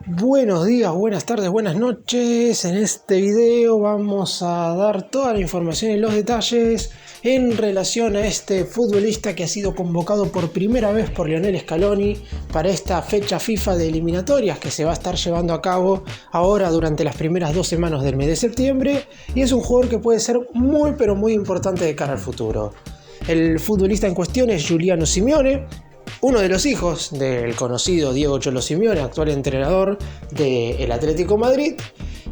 Buenos días, buenas tardes, buenas noches. En este video vamos a dar toda la información y los detalles en relación a este futbolista que ha sido convocado por primera vez por Lionel Scaloni para esta fecha FIFA de eliminatorias que se va a estar llevando a cabo ahora durante las primeras 2 semanas del mes de septiembre, y es un jugador que puede ser muy pero muy importante de cara al futuro. El futbolista en cuestión es Giuliano Simeone, uno de los hijos del conocido Diego Cholo Simeone, actual entrenador del Atlético Madrid,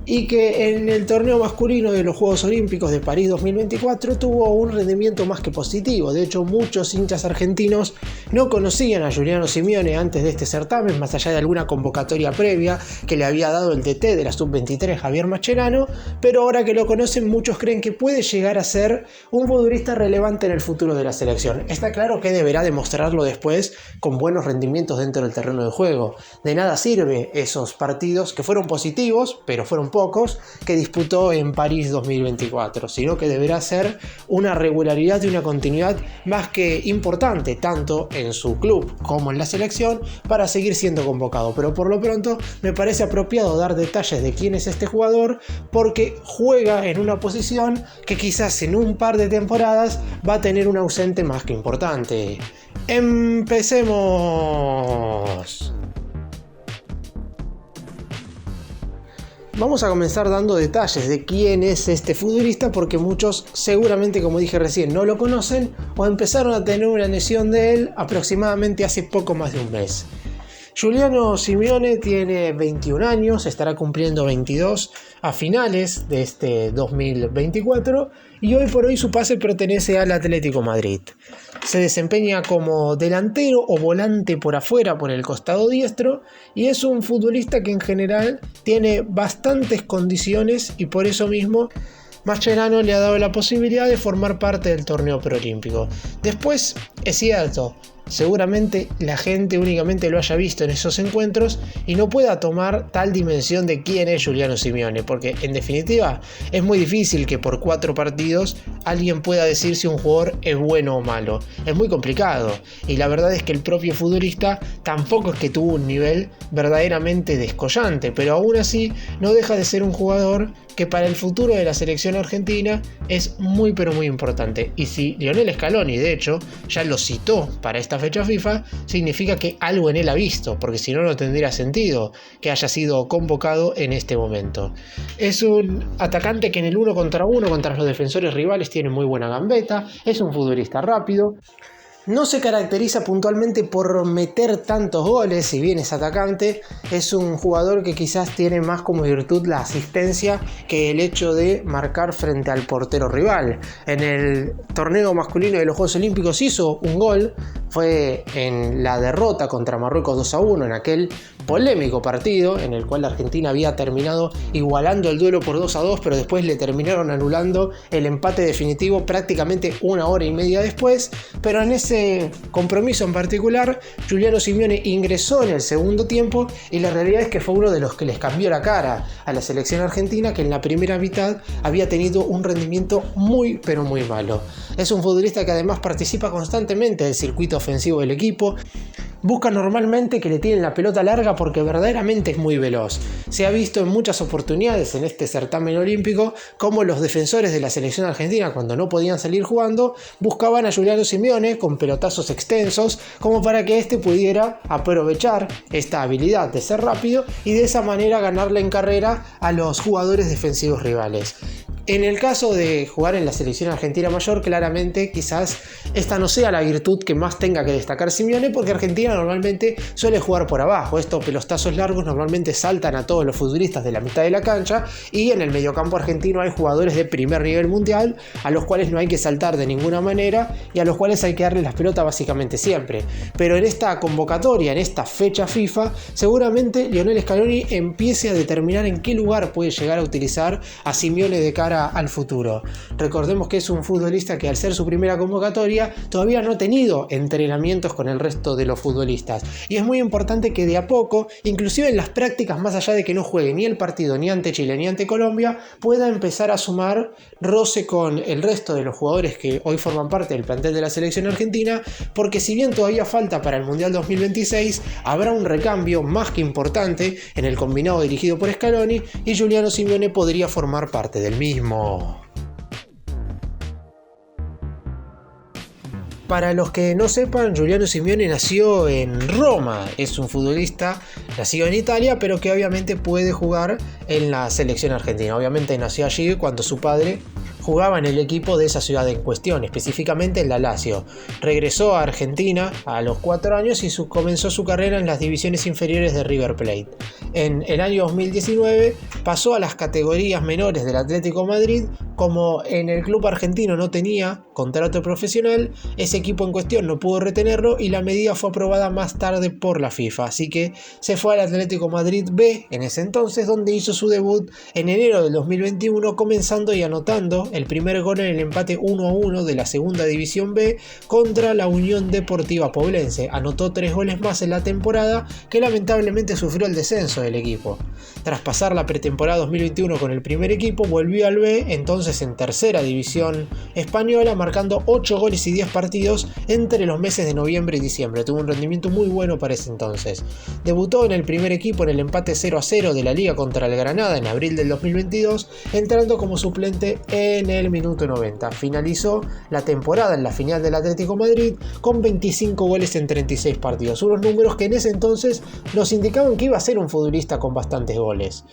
y que en el torneo masculino de los Juegos Olímpicos de París 2024 tuvo un rendimiento más que positivo. De hecho, muchos hinchas argentinos no conocían a Giuliano Simeone antes de este certamen, más allá de alguna convocatoria previa que le había dado el DT de la Sub-23, Javier Mascherano, pero ahora que lo conocen, muchos creen que puede llegar a ser un futbolista relevante en el futuro de la selección. Está claro que deberá demostrarlo después con buenos rendimientos dentro del terreno de juego. De nada sirve esos partidos que fueron positivos, pero fueron pocos, que disputó en París 2024, sino que deberá ser una regularidad y una continuidad más que importante, tanto en su club como en la selección, para seguir siendo convocado. Pero por lo pronto me parece apropiado dar detalles de quién es este jugador, porque juega en una posición que quizás en un par de temporadas va a tener un ausente más que importante. ¡Empecemos! Vamos a comenzar dando detalles de quién es este futbolista, porque muchos seguramente, como dije recién, no lo conocen o empezaron a tener una noción de él aproximadamente hace poco más de un mes. Giuliano Simeone tiene 21 años, estará cumpliendo 22 a finales de este 2024 y hoy por hoy su pase pertenece al Atlético Madrid. Se desempeña como delantero o volante por afuera, por el costado diestro, y es un futbolista que en general tiene bastantes condiciones y por eso mismo Mascherano le ha dado la posibilidad de formar parte del torneo preolímpico. Después, es cierto, seguramente la gente únicamente lo haya visto en esos encuentros y no pueda tomar tal dimensión de quién es Giuliano Simeone, porque en definitiva es muy difícil que por 4 partidos alguien pueda decir si un jugador es bueno o malo. Es muy complicado, y la verdad es que el propio futbolista tampoco es que tuvo un nivel verdaderamente descollante, pero aún así no deja de ser un jugador que para el futuro de la selección argentina es muy pero muy importante. Y si Lionel Scaloni de hecho ya lo citó para esta fecha FIFA, significa que algo en él ha visto, porque si no, no tendría sentido que haya sido convocado en este momento. Es un atacante que en el 1 contra 1 contra los defensores rivales tiene muy buena gambeta, es un futbolista rápido. No se caracteriza puntualmente por meter tantos goles, si bien es atacante, es un jugador que quizás tiene más como virtud la asistencia que el hecho de marcar frente al portero rival. En el torneo masculino de los Juegos Olímpicos hizo un gol, fue en la derrota contra Marruecos 2-1, en aquel polémico partido en el cual la Argentina había terminado igualando el duelo por 2-2, pero después le terminaron anulando el empate definitivo prácticamente 1 hora y media después. Pero en ese compromiso en particular, Giuliano Simeone ingresó en el segundo tiempo y la realidad es que fue uno de los que les cambió la cara a la selección argentina, que en la primera mitad había tenido un rendimiento muy pero muy malo. Es un futbolista que además participa constantemente del circuito ofensivo del equipo. Busca normalmente que le tiren la pelota larga porque verdaderamente es muy veloz. Se ha visto en muchas oportunidades en este certamen olímpico como los defensores de la selección argentina, cuando no podían salir jugando, buscaban a Giuliano Simeone con pelotazos extensos como para que éste pudiera aprovechar esta habilidad de ser rápido y de esa manera ganarle en carrera a los jugadores defensivos rivales. En el caso de jugar en la selección argentina mayor, claramente quizás esta no sea la virtud que más tenga que destacar Simeone, porque Argentina normalmente suele jugar por abajo. Estos pelotazos largos normalmente saltan a todos los futbolistas de la mitad de la cancha, y en el mediocampo argentino hay jugadores de primer nivel mundial a los cuales no hay que saltar de ninguna manera y a los cuales hay que darle las pelotas básicamente siempre. Pero en esta convocatoria, en esta fecha FIFA, seguramente Lionel Scaloni empiece a determinar en qué lugar puede llegar a utilizar a Simeone de cara cara al futuro. Recordemos que es un futbolista que al ser su primera convocatoria todavía no ha tenido entrenamientos con el resto de los futbolistas. Y es muy importante que de a poco, inclusive en las prácticas, más allá de que no juegue ni el partido ni ante Chile ni ante Colombia, pueda empezar a sumar roce con el resto de los jugadores que hoy forman parte del plantel de la selección argentina, porque si bien todavía falta para el Mundial 2026, habrá un recambio más que importante en el combinado dirigido por Scaloni y Giuliano Simeone podría formar parte del mismo. Para los que no sepan, Giuliano Simeone nació en Roma, es un futbolista nacido en Italia, pero que obviamente puede jugar en la selección argentina. Obviamente nació allí cuando su padre jugaba en el equipo de esa ciudad en cuestión, específicamente en la Lazio. Regresó a Argentina a los 4 años y comenzó su carrera en las divisiones inferiores de River Plate. En el año 2019 pasó a las categorías menores del Atlético Madrid. Como en el club argentino no tenía contrato profesional, ese equipo en cuestión no pudo retenerlo y la medida fue aprobada más tarde por la FIFA, así que se fue al Atlético Madrid B en ese entonces, donde hizo su debut en enero del 2021, comenzando y anotando el primer gol en el empate 1-1 de la segunda división B contra la Unión Deportiva Poblense. Anotó 3 goles más en la temporada, que lamentablemente sufrió el descenso del equipo. Tras pasar la pretemporada 2021 con el primer equipo, volvió al B, entonces en tercera división española, marcando 8 goles y 10 partidos entre los meses de noviembre y diciembre. Tuvo un rendimiento muy bueno para ese entonces. Debutó en el primer equipo en el empate 0-0 de la Liga contra el Granada en abril del 2022, entrando como suplente en el minuto 90. Finalizó la temporada en la final del Atlético Madrid con 25 goles en 36 partidos, unos números que en ese entonces nos indicaban que iba a ser un futbolista con bastantes goles.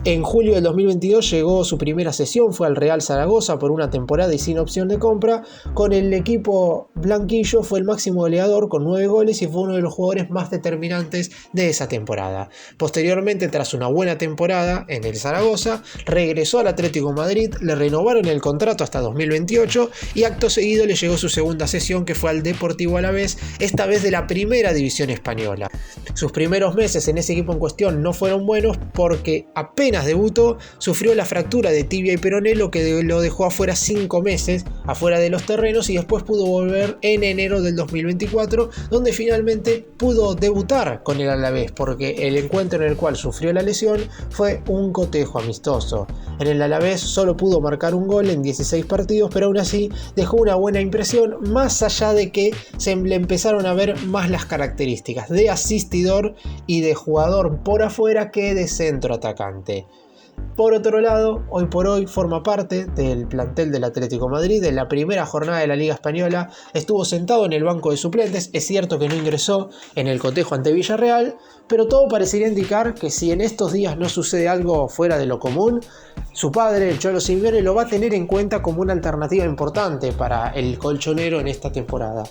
En julio del 2022 llegó su primera cesión, fue al Real Zaragoza por una temporada y sin opción de compra. Con el equipo blanquillo fue el máximo goleador con 9 goles y fue uno de los jugadores más determinantes de esa temporada. Posteriormente, tras una buena temporada en el Zaragoza, regresó al Atlético Madrid, le renovaron el contrato hasta 2028 y acto seguido le llegó su segunda cesión, que fue al Deportivo Alavés, esta vez de la primera división española. Sus primeros meses en ese equipo en cuestión no fueron buenos porque apenas debutó sufrió la fractura de tibia y peroné, lo que lo dejó afuera 5 meses, afuera de los terrenos, y después pudo volver en enero del 2024, donde finalmente pudo debutar con el Alavés, porque el encuentro en el cual sufrió la lesión fue un cotejo amistoso. En el Alavés solo pudo marcar un gol en 16 partidos, pero aún así dejó una buena impresión, más allá de que se le empezaron a ver más las características de asistidor y de jugador por afuera que de centro atacante. Por otro lado, hoy por hoy forma parte del plantel del Atlético Madrid. En la primera jornada de la Liga Española estuvo sentado en el banco de suplentes. Es cierto que no ingresó en el cotejo ante Villarreal, pero todo parecería indicar que si en estos días no sucede algo fuera de lo común, su padre, el Cholo Simeone, lo va a tener en cuenta como una alternativa importante para el colchonero en esta temporada.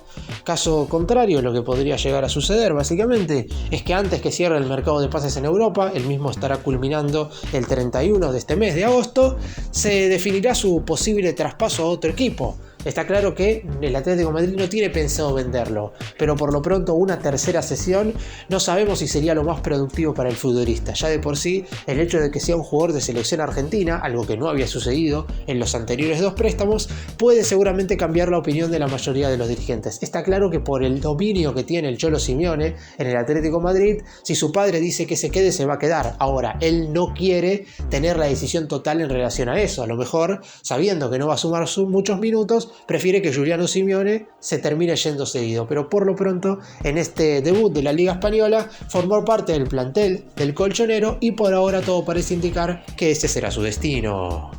Caso contrario, lo que podría llegar a suceder básicamente es que antes que cierre el mercado de pases en Europa, el mismo estará culminando el 31 de este mes de agosto, se definirá su posible traspaso a otro equipo. Está claro que el Atlético de Madrid no tiene pensado venderlo, pero por lo pronto una tercera cesión no sabemos si sería lo más productivo para el futbolista. Ya de por sí, el hecho de que sea un jugador de selección argentina, algo que no había sucedido en los anteriores 2 préstamos, puede seguramente cambiar la opinión de la mayoría de los dirigentes. Está claro que por el dominio que tiene el Cholo Simeone en el Atlético de Madrid, si su padre dice que se quede, se va a quedar. Ahora, él no quiere tener la decisión total en relación a eso. A lo mejor, sabiendo que no va a sumar muchos minutos, prefiere que Giuliano Simeone se termine yendo seguido, pero por lo pronto en este debut de la Liga Española formó parte del plantel del colchonero y por ahora todo parece indicar que ese será su destino.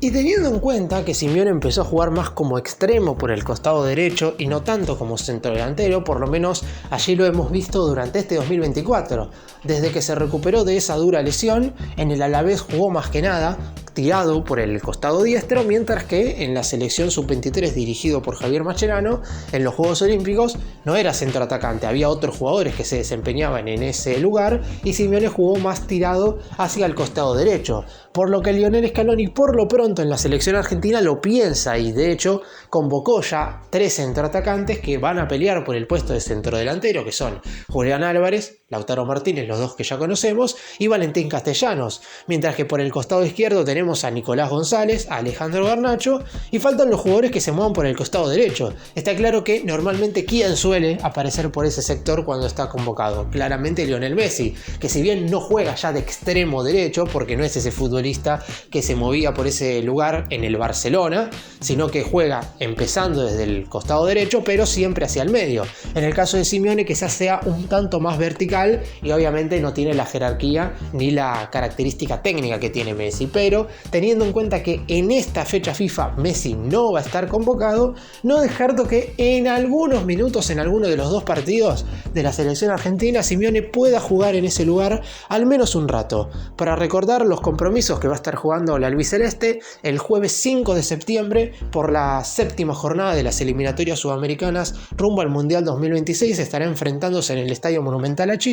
Y teniendo en cuenta que Simeone empezó a jugar más como extremo por el costado derecho y no tanto como centrodelantero, por lo menos allí lo hemos visto durante este 2024. Desde que se recuperó de esa dura lesión, en el Alavés jugó más que nada tirado por el costado diestro, mientras que en la selección sub-23 dirigido por Javier Mascherano, en los Juegos Olímpicos no era centroatacante, había otros jugadores que se desempeñaban en ese lugar y Simeone jugó más tirado hacia el costado derecho, por lo que Lionel Scaloni por lo pronto en la selección argentina lo piensa y de hecho convocó ya 3 centroatacantes que van a pelear por el puesto de centrodelantero, que son Julián Álvarez, Lautaro Martínez, los dos que ya conocemos, y Valentín Castellanos, mientras que por el costado izquierdo tenemos a Nicolás González, a Alejandro Garnacho, y faltan los jugadores que se muevan por el costado derecho. Está claro que normalmente quien suele aparecer por ese sector cuando está convocado, claramente Lionel Messi, que si bien no juega ya de extremo derecho, porque no es ese futbolista que se movía por ese lugar en el Barcelona, sino que juega empezando desde el costado derecho, pero siempre hacia el medio. En el caso de Simeone, quizás sea un tanto más vertical, y obviamente no tiene la jerarquía ni la característica técnica que tiene Messi, pero teniendo en cuenta que en esta fecha FIFA Messi no va a estar convocado, no descarto que en algunos minutos, en alguno de los dos partidos de la selección argentina, Simeone pueda jugar en ese lugar al menos un rato, para recordar los compromisos que va a estar jugando la albiceleste el jueves 5 de septiembre por la séptima jornada de las eliminatorias sudamericanas rumbo al Mundial 2026. Estará enfrentándose en el Estadio Monumental a Chile,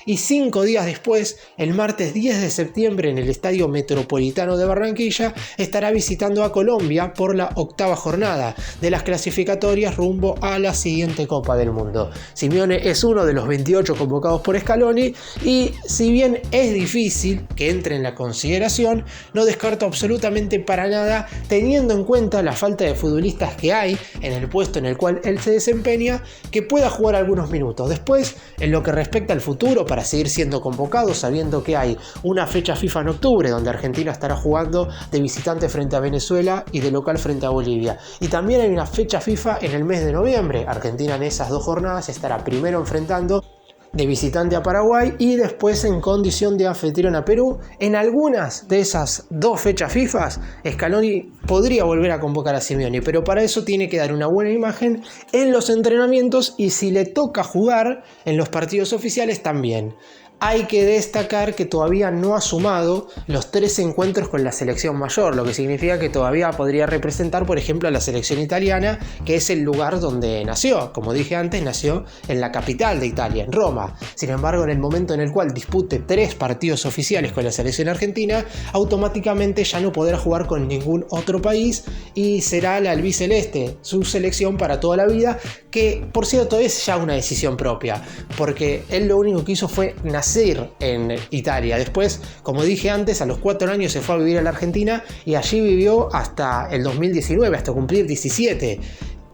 y 5 días después, el martes 10 de septiembre, en el Estadio Metropolitano de Barranquilla, estará visitando a Colombia por la octava jornada de las clasificatorias rumbo a la siguiente Copa del Mundo. Simeone es uno de los 28 convocados por Scaloni, y si bien es difícil que entre en la consideración, no descarto absolutamente para nada, teniendo en cuenta la falta de futbolistas que hay en el puesto en el cual él se desempeña, que pueda jugar algunos minutos. Después, en lo que respecta al futuro, para seguir siendo convocado, sabiendo que hay una fecha FIFA en octubre donde Argentina estará jugando de visitante frente a Venezuela y de local frente a Bolivia, y también hay una fecha FIFA en el mes de noviembre. Argentina en esas dos jornadas estará primero enfrentando de visitante a Paraguay y después en condición de anfitrión a Perú. En algunas de esas dos fechas FIFA, Scaloni podría volver a convocar a Simeone, pero para eso tiene que dar una buena imagen en los entrenamientos, y si le toca jugar en los partidos oficiales también. Hay que destacar que todavía no ha sumado los 3 encuentros con la selección mayor, lo que significa que todavía podría representar, por ejemplo, a la selección italiana, que es el lugar donde nació. Como dije antes, nació en la capital de Italia, en Roma. Sin embargo, en el momento en el cual dispute 3 partidos oficiales con la selección argentina, automáticamente ya no podrá jugar con ningún otro país y será la albiceleste, su selección para toda la vida, que por cierto es ya una decisión propia, porque él lo único que hizo fue nacer en Italia. Después, como dije antes, a los 4 años se fue a vivir a la Argentina y allí vivió hasta el 2019, hasta cumplir 17.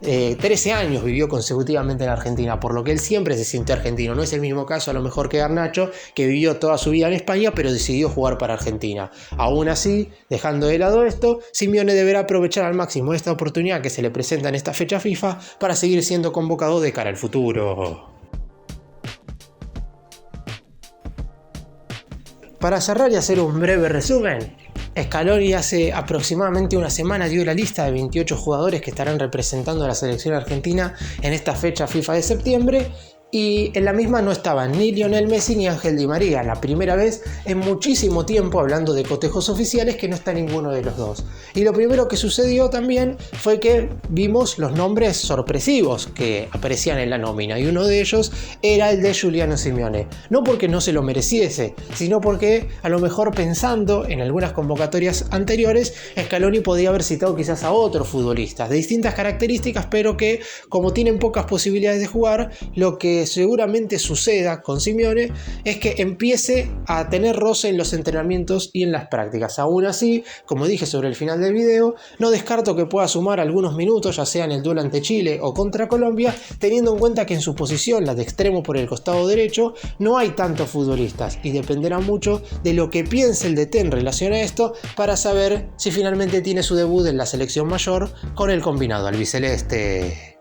13 años vivió consecutivamente en Argentina, por lo que él siempre se sintió argentino. No es el mismo caso a lo mejor que Garnacho, que vivió toda su vida en España pero decidió jugar para Argentina. Aún así, dejando de lado esto, Simeone deberá aprovechar al máximo esta oportunidad que se le presenta en esta fecha FIFA para seguir siendo convocado de cara al futuro. Para cerrar y hacer un breve resumen, Scaloni hace aproximadamente una semana dio la lista de 28 jugadores que estarán representando a la selección argentina en esta fecha FIFA de septiembre, y en la misma no estaban ni Lionel Messi ni Ángel Di María. La primera vez en muchísimo tiempo, hablando de cotejos oficiales, que no está ninguno de los dos. Y lo primero que sucedió también fue que vimos los nombres sorpresivos que aparecían en la nómina, y uno de ellos era el de Giuliano Simeone. No porque no se lo mereciese, sino porque a lo mejor, pensando en algunas convocatorias anteriores, Scaloni podía haber citado quizás a otros futbolistas de distintas características, pero que, como tienen pocas posibilidades de jugar, lo que seguramente suceda con Simeone es que empiece a tener roce en los entrenamientos y en las prácticas. Aún así, como dije sobre el final del video, no descarto que pueda sumar algunos minutos, ya sea en el duelo ante Chile o contra Colombia, teniendo en cuenta que en su posición, la de extremo por el costado derecho, no hay tantos futbolistas, y dependerá mucho de lo que piense el DT en relación a esto para saber si finalmente tiene su debut en la selección mayor con el combinado albiceleste.